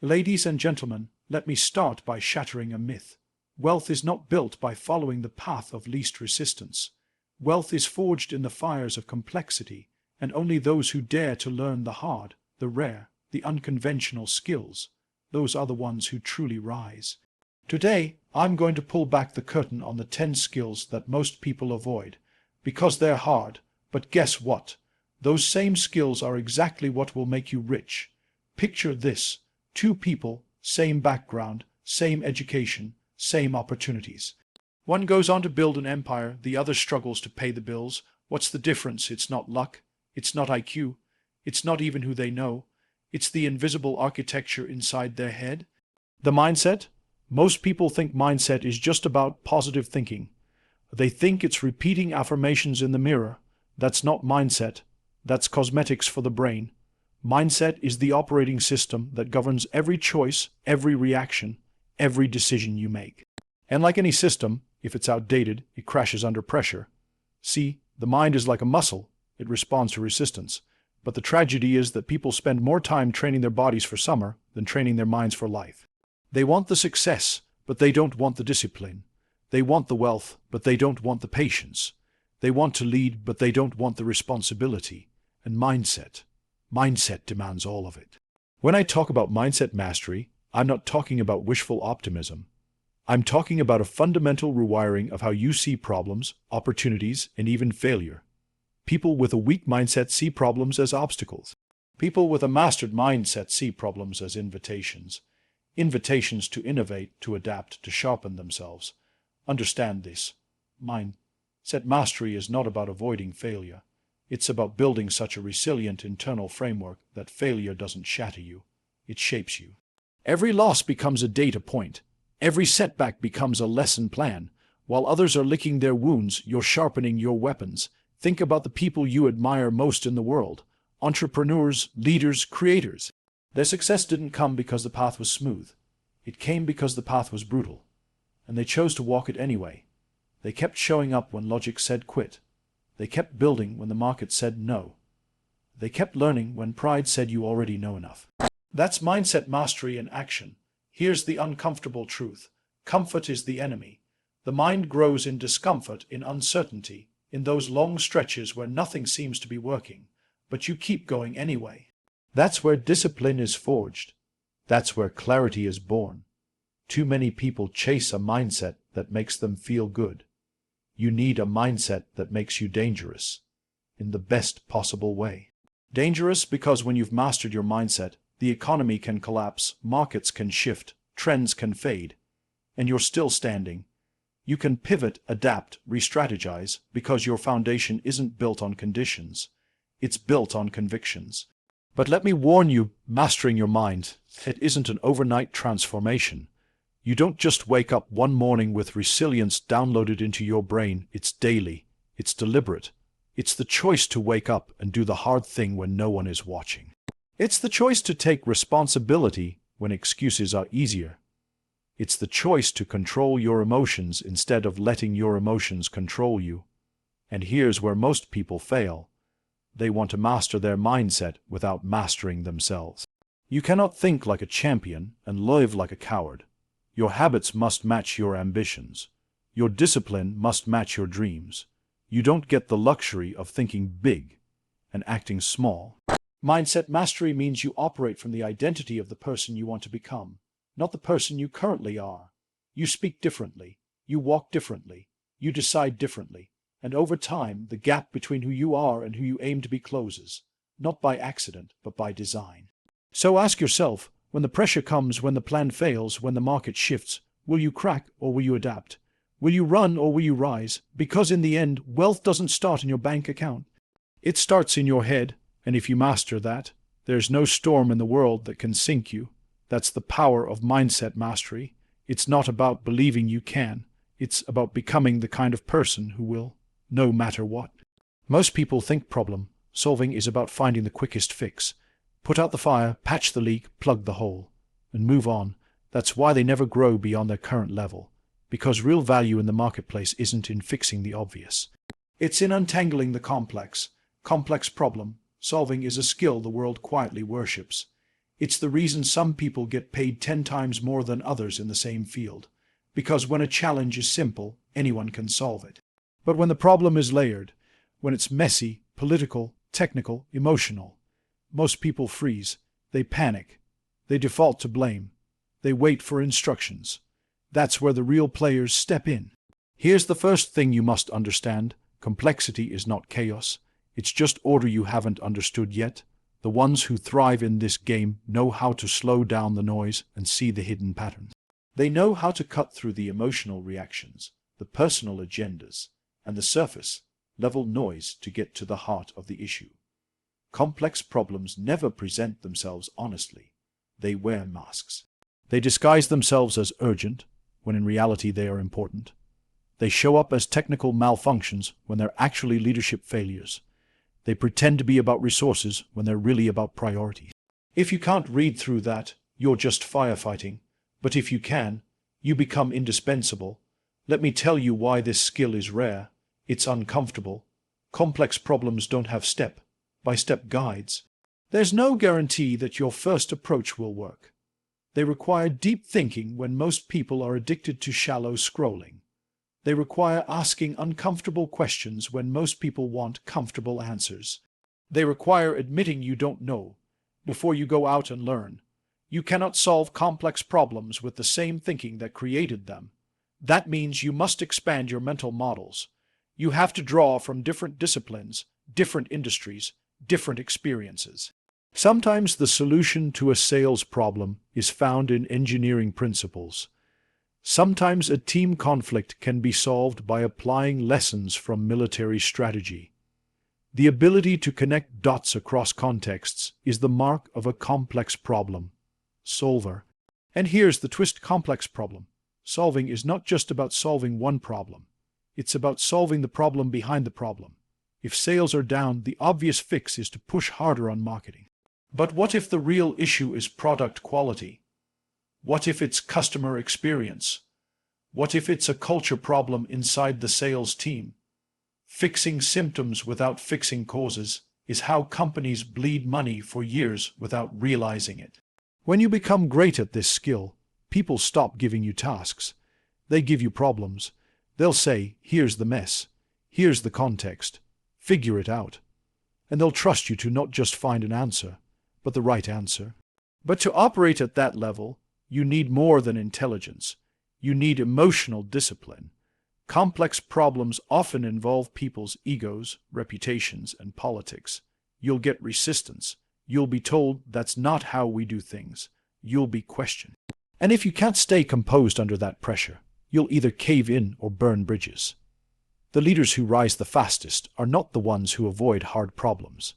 Ladies and gentlemen, let me start by shattering a myth. Wealth is not built by following the path of least resistance. Wealth is forged in the fires of complexity, and only those who dare to learn the hard, the rare, the unconventional skills, those are the ones who truly rise. Today, I'm going to pull back the curtain on the 10 skills that most people avoid, because they're hard, but guess what? Those same skills are exactly what will make you rich. Picture this: 2 people, same background, same education, same opportunities. One goes on to build an empire, the other struggles to pay the bills. What's the difference? It's not luck, it's not IQ, it's not even who they know. It's the invisible architecture inside their head. The mindset? Most people think mindset is just about positive thinking. They think it's repeating affirmations in the mirror. That's not mindset. That's cosmetics for the brain. Mindset is the operating system that governs every choice, every reaction, every decision you make. And like any system, if it's outdated, it crashes under pressure. See, the mind is like a muscle. It responds to resistance. But the tragedy is that people spend more time training their bodies for summer than training their minds for life. They want the success, but they don't want the discipline. They want the wealth, but they don't want the patience. They want to lead, but they don't want the responsibility. And mindset demands all of it. When I talk about mindset mastery, I'm not talking about wishful optimism. I'm talking about a fundamental rewiring of how you see problems, opportunities, and even failure. People with a weak mindset see problems as obstacles. People with a mastered mindset see problems as invitations. Invitations to innovate, to adapt, to sharpen themselves. Understand this. Mindset mastery is not about avoiding failure. It's about building such a resilient internal framework that failure doesn't shatter you. It shapes you. Every loss becomes a data point. Every setback becomes a lesson plan. While others are licking their wounds, you're sharpening your weapons. Think about the people you admire most in the world. Entrepreneurs, leaders, creators. Their success didn't come because the path was smooth. It came because the path was brutal. And they chose to walk it anyway. They kept showing up when logic said quit. They kept building when the market said no. They kept learning when pride said you already know enough. That's mindset mastery in action. Here's the uncomfortable truth. Comfort is the enemy. The mind grows in discomfort, in uncertainty, in those long stretches where nothing seems to be working, but you keep going anyway. That's where discipline is forged. That's where clarity is born. Too many people chase a mindset that makes them feel good. You need a mindset that makes you dangerous, in the best possible way. Dangerous because when you've mastered your mindset, the economy can collapse, markets can shift, trends can fade, and you're still standing. You can pivot, adapt, re-strategize because your foundation isn't built on conditions. It's built on convictions. But let me warn you, mastering your mind, it isn't an overnight transformation. You don't just wake up one morning with resilience downloaded into your brain. It's daily. It's deliberate. It's the choice to wake up and do the hard thing when no one is watching. It's the choice to take responsibility when excuses are easier. It's the choice to control your emotions instead of letting your emotions control you. And here's where most people fail. They want to master their mindset without mastering themselves. You cannot think like a champion and live like a coward. Your habits must match your ambitions. Your discipline must match your dreams. You don't get the luxury of thinking big and acting small. Mindset mastery means you operate from the identity of the person you want to become, not the person you currently are. You speak differently. You walk differently. You decide differently. And over time, the gap between who you are and who you aim to be closes, not by accident, but by design. So ask yourself, when the pressure comes, when the plan fails, when the market shifts, will you crack or will you adapt? Will you run or will you rise? Because in the end, wealth doesn't start in your bank account. It starts in your head, and if you master that, there's no storm in the world that can sink you. That's the power of mindset mastery. It's not about believing you can. It's about becoming the kind of person who will, no matter what. Most people think problem solving is about finding the quickest fix. Put out the fire, patch the leak, plug the hole, and move on. That's why they never grow beyond their current level. Because real value in the marketplace isn't in fixing the obvious. It's in untangling the complex. Complex problem solving is a skill the world quietly worships. It's the reason some people get paid 10 times more than others in the same field. Because when a challenge is simple, anyone can solve it. But when the problem is layered, when it's messy, political, technical, emotional, most people freeze. They panic. They default to blame. They wait for instructions. That's where the real players step in. Here's the first thing you must understand. Complexity is not chaos. It's just order you haven't understood yet. The ones who thrive in this game know how to slow down the noise and see the hidden patterns. They know how to cut through the emotional reactions, the personal agendas, and the surface-level noise to get to the heart of the issue. Complex problems never present themselves honestly. They wear masks. They disguise themselves as urgent, when in reality they are important. They show up as technical malfunctions when they're actually leadership failures. They pretend to be about resources when they're really about priorities. If you can't read through that, you're just firefighting. But if you can, you become indispensable. Let me tell you why this skill is rare. It's uncomfortable. Complex problems don't have step-by-step guides. There's no guarantee that your first approach will work. They require deep thinking when most people are addicted to shallow scrolling. They require asking uncomfortable questions when most people want comfortable answers. They require admitting you don't know before you go out and learn. You cannot solve complex problems with the same thinking that created them. That means you must expand your mental models. You have to draw from different disciplines, different industries, different experiences. Sometimes the solution to a sales problem is found in engineering principles. Sometimes a team conflict can be solved by applying lessons from military strategy. The ability to connect dots across contexts is the mark of a complex problem solver. And here's the twist: complex problem solving is not just about solving one problem. It's about solving the problem behind the problem. If sales are down, the obvious fix is to push harder on marketing. But what if the real issue is product quality? What if it's customer experience? What if it's a culture problem inside the sales team? Fixing symptoms without fixing causes is how companies bleed money for years without realizing it. When you become great at this skill, people stop giving you tasks. They give you problems. They'll say, here's the mess. Here's the context. Figure it out. And they'll trust you to not just find an answer, but the right answer. But to operate at that level, you need more than intelligence. You need emotional discipline. Complex problems often involve people's egos, reputations, and politics. You'll get resistance. You'll be told that's not how we do things. You'll be questioned. And if you can't stay composed under that pressure, you'll either cave in or burn bridges. The leaders who rise the fastest are not the ones who avoid hard problems.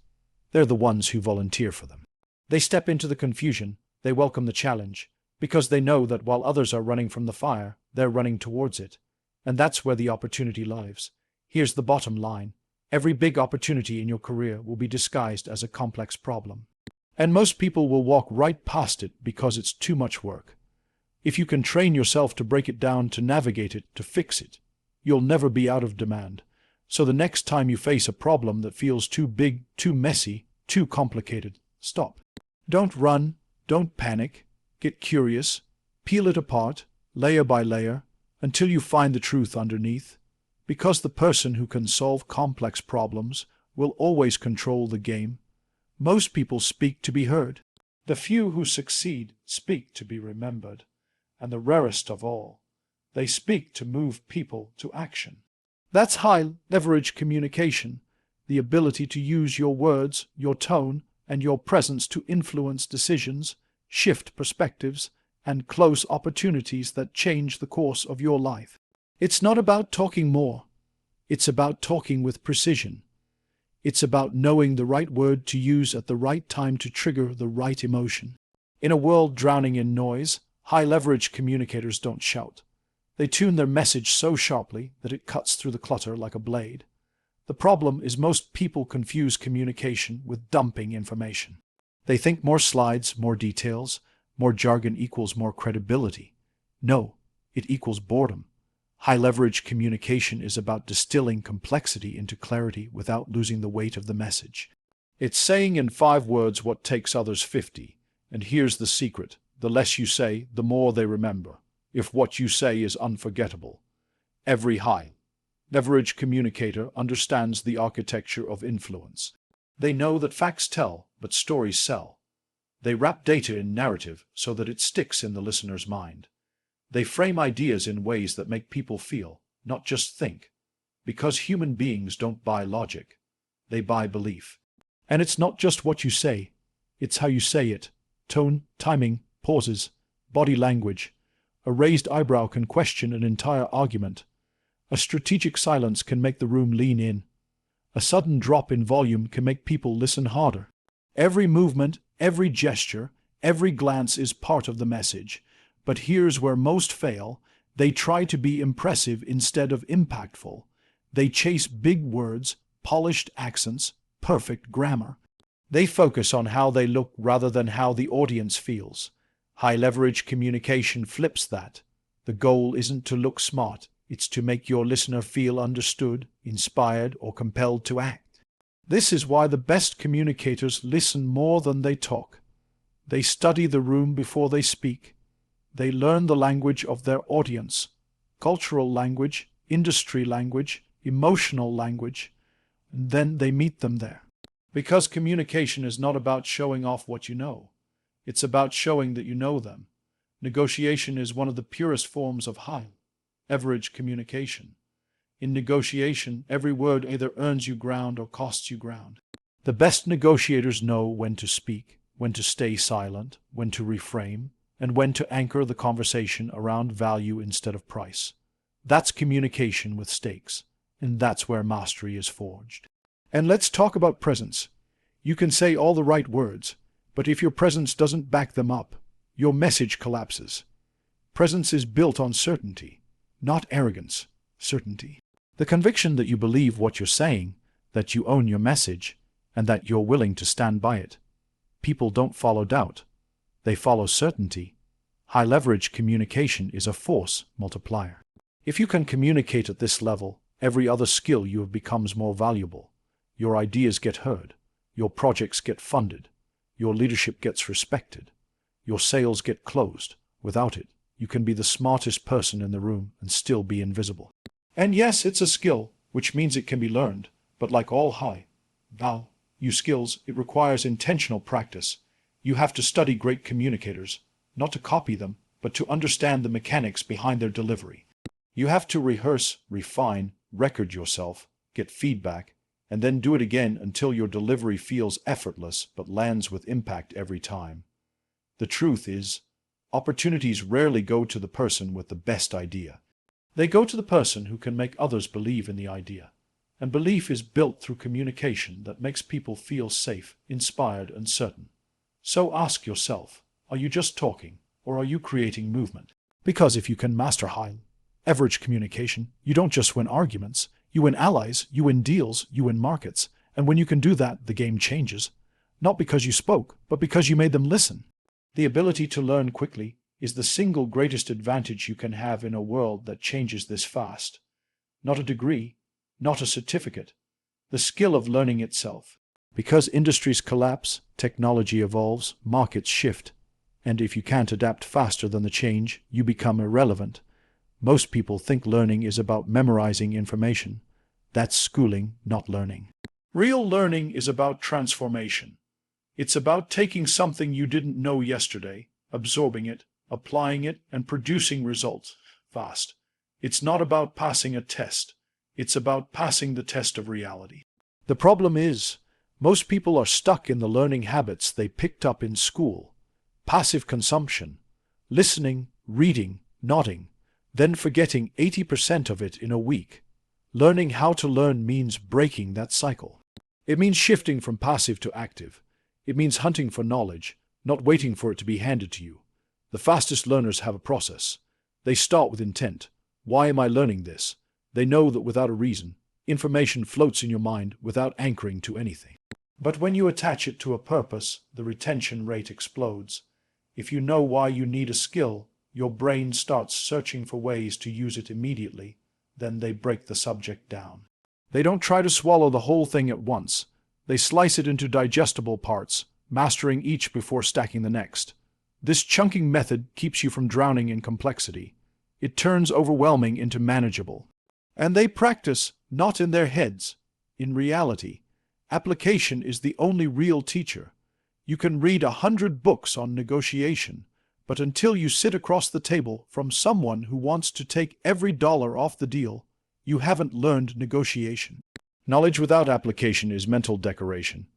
They're the ones who volunteer for them. They step into the confusion. They welcome the challenge, because they know that while others are running from the fire, they're running towards it. And that's where the opportunity lies. Here's the bottom line. Every big opportunity in your career will be disguised as a complex problem. And most people will walk right past it because it's too much work. If you can train yourself to break it down, to navigate it, to fix it, you'll never be out of demand. So the next time you face a problem that feels too big, too messy, too complicated, stop. Don't run. Don't panic. Get curious. Peel it apart, layer by layer, until you find the truth underneath. Because the person who can solve complex problems will always control the game. Most people speak to be heard. The few who succeed speak to be remembered. And the rarest of all, they speak to move people to action. That's high leverage communication, the ability to use your words, your tone, and your presence to influence decisions, shift perspectives, and close opportunities that change the course of your life. It's not about talking more. It's about talking with precision. It's about knowing the right word to use at the right time to trigger the right emotion. In a world drowning in noise, high-leverage communicators don't shout. They tune their message so sharply that it cuts through the clutter like a blade. The problem is most people confuse communication with dumping information. They think more slides, more details, more jargon equals more credibility. No, it equals boredom. High-leverage communication is about distilling complexity into clarity without losing the weight of the message. It's saying in 5 words what takes others 50. And here's the secret. The less you say, the more they remember. If what you say is unforgettable. Every high leverage communicator understands the architecture of influence. They know that facts tell, but stories sell. They wrap data in narrative so that it sticks in the listener's mind. They frame ideas in ways that make people feel, not just think. Because human beings don't buy logic. They buy belief. And it's not just what you say. It's how you say it. Tone, timing, pauses, body language. A raised eyebrow can question an entire argument. A strategic silence can make the room lean in. A sudden drop in volume can make people listen harder. Every movement, every gesture, every glance is part of the message. But here's where most fail. They try to be impressive instead of impactful. They chase big words, polished accents, perfect grammar. They focus on how they look rather than how the audience feels. High-leverage communication flips that. The goal isn't to look smart, it's to make your listener feel understood, inspired, or compelled to act. This is why the best communicators listen more than they talk. They study the room before they speak. They learn the language of their audience, cultural language, industry language, emotional language, and then they meet them there. Because communication is not about showing off what you know. It's about showing that you know them. Negotiation is one of the purest forms of high-leverage communication. In negotiation, every word either earns you ground or costs you ground. The best negotiators know when to speak, when to stay silent, when to reframe, and when to anchor the conversation around value instead of price. That's communication with stakes, and that's where mastery is forged. And let's talk about presence. You can say all the right words, but if your presence doesn't back them up, your message collapses. Presence is built on certainty, not arrogance, certainty. The conviction that you believe what you're saying, that you own your message, and that you're willing to stand by it. People don't follow doubt. They follow certainty. High-leverage communication is a force multiplier. If you can communicate at this level, every other skill you have becomes more valuable. Your ideas get heard. Your projects get funded. Your leadership gets respected. Your sales get closed. Without it, you can be the smartest person in the room and still be invisible. And yes, it's a skill, which means it can be learned, but like all high-value skills, it requires intentional practice. You have to study great communicators, not to copy them, but to understand the mechanics behind their delivery. You have to rehearse, refine, record yourself, get feedback, and then do it again until your delivery feels effortless but lands with impact every time. The truth is, opportunities rarely go to the person with the best idea. They go to the person who can make others believe in the idea. And belief is built through communication that makes people feel safe, inspired, and certain. So ask yourself, are you just talking, or are you creating movement? Because if you can master high-leverage communication, you don't just win arguments, you win allies, you win deals, you win markets. And when you can do that, the game changes. Not because you spoke, but because you made them listen. The ability to learn quickly is the single greatest advantage you can have in a world that changes this fast. Not a degree, not a certificate. The skill of learning itself. Because industries collapse, technology evolves, markets shift. And if you can't adapt faster than the change, you become irrelevant. Most people think learning is about memorizing information. That's schooling, not learning. Real learning is about transformation. It's about taking something you didn't know yesterday, absorbing it, applying it, and producing results fast. It's not about passing a test. It's about passing the test of reality. The problem is, most people are stuck in the learning habits they picked up in school. Passive consumption, listening, reading, nodding, then forgetting 80% of it in a week. Learning how to learn means breaking that cycle. It means shifting from passive to active. It means hunting for knowledge, not waiting for it to be handed to you. The fastest learners have a process. They start with intent. Why am I learning this? They know that without a reason, information floats in your mind without anchoring to anything. But when you attach it to a purpose, the retention rate explodes. If you know why you need a skill, your brain starts searching for ways to use it immediately. Then they break the subject down. They don't try to swallow the whole thing at once. They slice it into digestible parts, mastering each before stacking the next. This chunking method keeps you from drowning in complexity. It turns overwhelming into manageable. And they practice not in their heads, in reality. Application is the only real teacher. You can read 100 books on negotiation, but until you sit across the table from someone who wants to take every dollar off the deal, you haven't learned negotiation. Knowledge without application is mental decoration.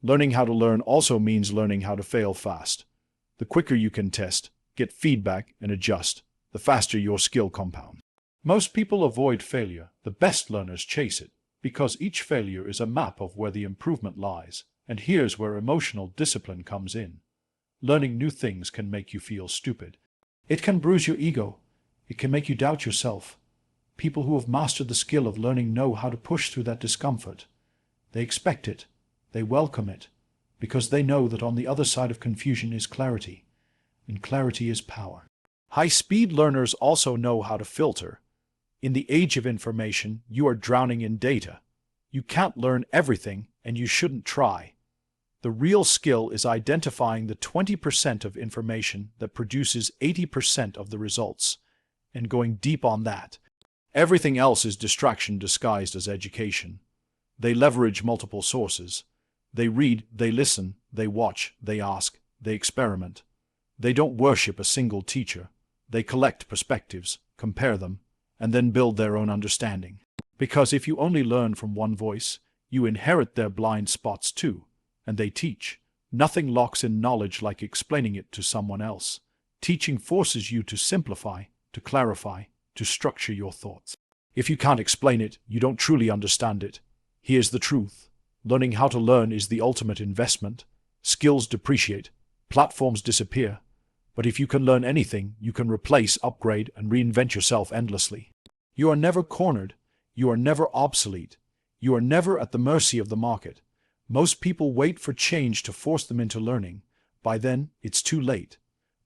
Learning how to learn also means learning how to fail fast. The quicker you can test, get feedback, and adjust, the faster your skill compounds. Most people avoid failure. The best learners chase it, because each failure is a map of where the improvement lies. And here's where emotional discipline comes in. Learning new things can make you feel stupid. It can bruise your ego. It can make you doubt yourself. People who have mastered the skill of learning know how to push through that discomfort. They expect it. They welcome it, because they know that on the other side of confusion is clarity, and clarity is power. High-speed learners also know how to filter. In the age of information, you are drowning in data. You can't learn everything, and you shouldn't try. The real skill is identifying the 20% of information that produces 80% of the results, and going deep on that. Everything else is distraction disguised as education. They leverage multiple sources. They read, they listen, they watch, they ask, they experiment. They don't worship a single teacher. They collect perspectives, compare them, and then build their own understanding. Because if you only learn from one voice, you inherit their blind spots too, and they teach. Nothing locks in knowledge like explaining it to someone else. Teaching forces you to simplify, to clarify, to structure your thoughts. If you can't explain it, you don't truly understand it. Here's the truth. Learning how to learn is the ultimate investment. Skills depreciate, platforms disappear. But if you can learn anything, you can replace, upgrade, and reinvent yourself endlessly. You are never cornered. You are never obsolete. You are never at the mercy of the market. Most people wait for change to force them into learning. By then, it's too late.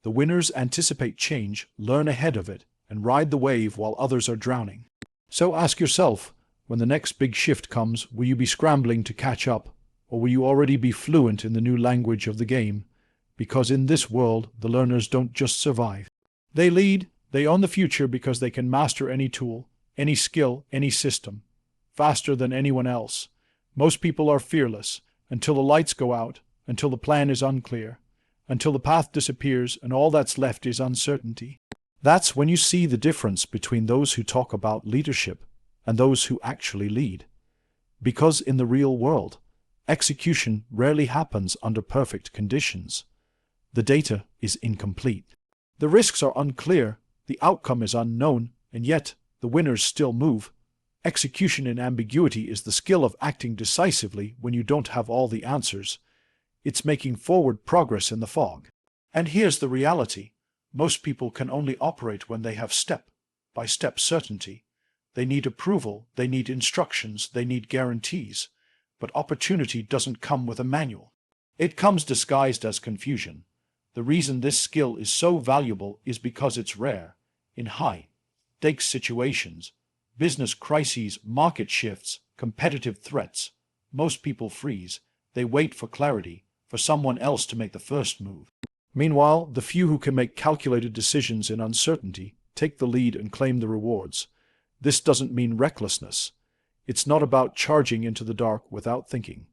The winners anticipate change, learn ahead of it, and ride the wave while others are drowning. So ask yourself, when the next big shift comes, will you be scrambling to catch up, or will you already be fluent in the new language of the game? Because in this world, the learners don't just survive. They lead, they own the future because they can master any tool, any skill, any system, faster than anyone else. Most people are fearless, until the lights go out, until the plan is unclear, until the path disappears and all that's left is uncertainty. That's when you see the difference between those who talk about leadership and those who actually lead. Because in the real world, execution rarely happens under perfect conditions. The data is incomplete. The risks are unclear, the outcome is unknown, and yet the winners still move. Execution in ambiguity is the skill of acting decisively when you don't have all the answers. It's making forward progress in the fog. And here's the reality. Most people can only operate when they have step-by-step certainty. They need approval, they need instructions, they need guarantees. But opportunity doesn't come with a manual. It comes disguised as confusion. The reason this skill is so valuable is because it's rare. In high-stakes situations, business crises, market shifts, competitive threats, most people freeze. They wait for clarity, for someone else to make the first move. Meanwhile, the few who can make calculated decisions in uncertainty take the lead and claim the rewards. This doesn't mean recklessness. It's not about charging into the dark without thinking.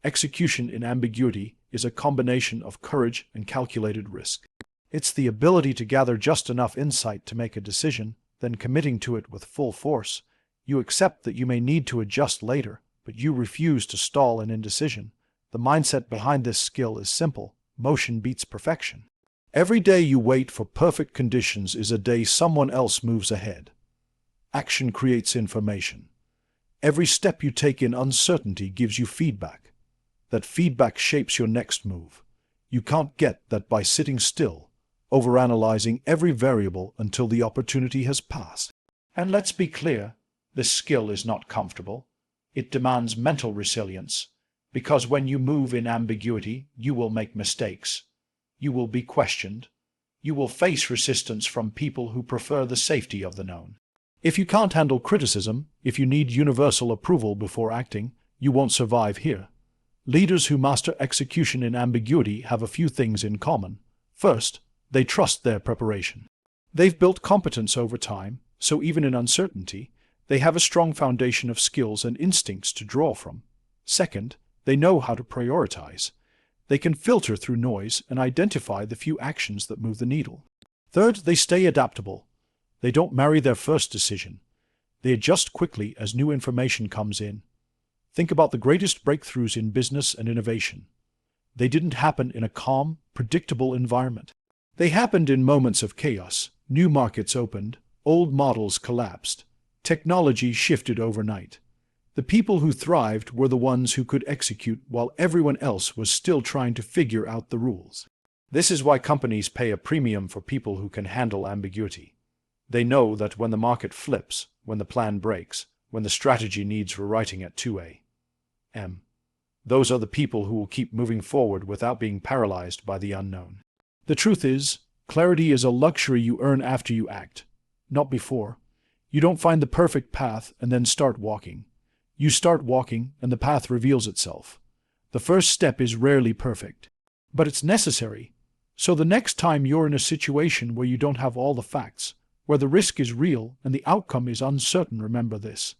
Execution in ambiguity is a combination of courage and calculated risk. It's the ability to gather just enough insight to make a decision, then committing to it with full force. You accept that you may need to adjust later, but you refuse to stall in indecision. The mindset behind this skill is simple. Motion beats perfection. Every day you wait for perfect conditions is a day someone else moves ahead. Action creates information. Every step you take in uncertainty gives you feedback. That feedback shapes your next move. You can't get that by sitting still, overanalyzing every variable until the opportunity has passed. And let's be clear, this skill is not comfortable. It demands mental resilience. Because when you move in ambiguity, you will make mistakes. You will be questioned. You will face resistance from people who prefer the safety of the known. If you can't handle criticism, if you need universal approval before acting, you won't survive here. Leaders who master execution in ambiguity have a few things in common. First, they trust their preparation. They've built competence over time, so even in uncertainty, they have a strong foundation of skills and instincts to draw from. Second, they know how to prioritize. They can filter through noise and identify the few actions that move the needle. Third, they stay adaptable. They don't marry their first decision. They adjust quickly as new information comes in. Think about the greatest breakthroughs in business and innovation. They didn't happen in a calm, predictable environment. They happened in moments of chaos. New markets opened, old models collapsed, technology shifted overnight. The people who thrived were the ones who could execute while everyone else was still trying to figure out the rules. This is why companies pay a premium for people who can handle ambiguity. They know that when the market flips, when the plan breaks, when the strategy needs rewriting at 2 a.m., those are the people who will keep moving forward without being paralyzed by the unknown. The truth is, clarity is a luxury you earn after you act, not before. You don't find the perfect path and then start walking. You start walking and the path reveals itself. The first step is rarely perfect, but it's necessary. So the next time you're in a situation where you don't have all the facts, where the risk is real and the outcome is uncertain, remember this.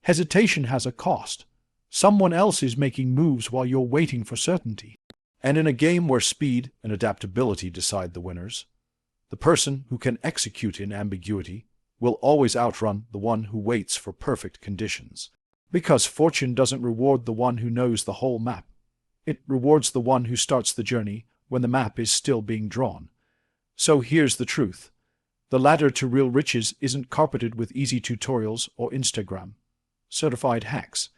Hesitation has a cost. Someone else is making moves while you're waiting for certainty. And in a game where speed and adaptability decide the winners, the person who can execute in ambiguity will always outrun the one who waits for perfect conditions. Because fortune doesn't reward the one who knows the whole map. It rewards the one who starts the journey when the map is still being drawn. So here's the truth. The ladder to real riches isn't carpeted with easy tutorials or Instagram certified hacks.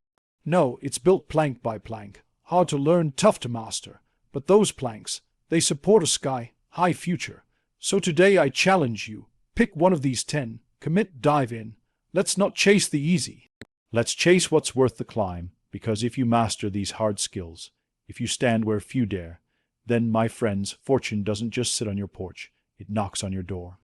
No, it's built plank by plank, hard to learn, tough to master. But those planks, they support a sky-high future. So today I challenge you, pick one of these 10, commit, dive in. Let's not chase the easy. Let's chase what's worth the climb, because if you master these hard skills, if you stand where few dare, then, my friends, fortune doesn't just sit on your porch, it knocks on your door.